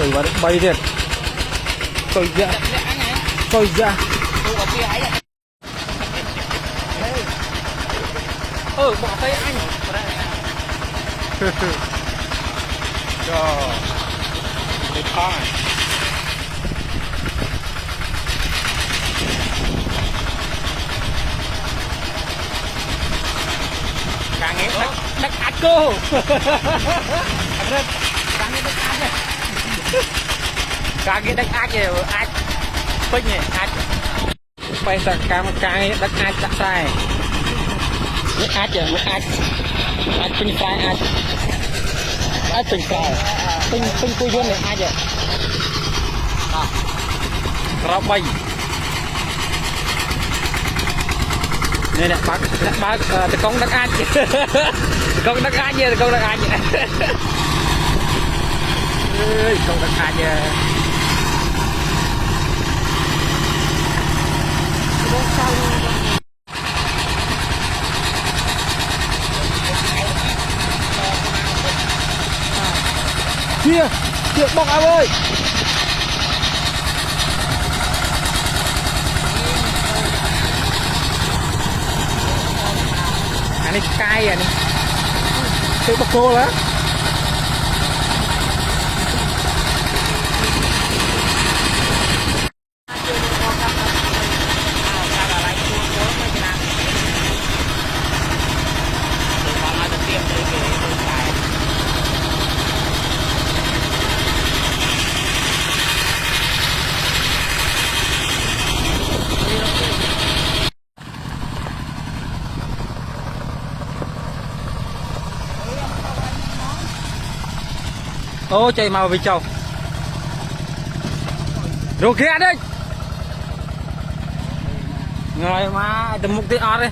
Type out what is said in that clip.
rồi vào bay thiệt tôi dạ bỏ tay anh rồi đi con càng nghe đất ác cô càng nghe đất ác gì ác pinh nhỉ ác phải sợ càng đất ác đặt sai nước ác chứ nước ác pinh sai ác pinh sai pinh cùi vuông này ác chứ rau bay này nè bác con đất ác con đất ác gì con đất ác gì ơi con đất ác gì kia bọc ao ơi này cay à này tự bọc cô đó ô chạy màu vì chồng rồi kia đấy người mà tầm mục tiêu ở đây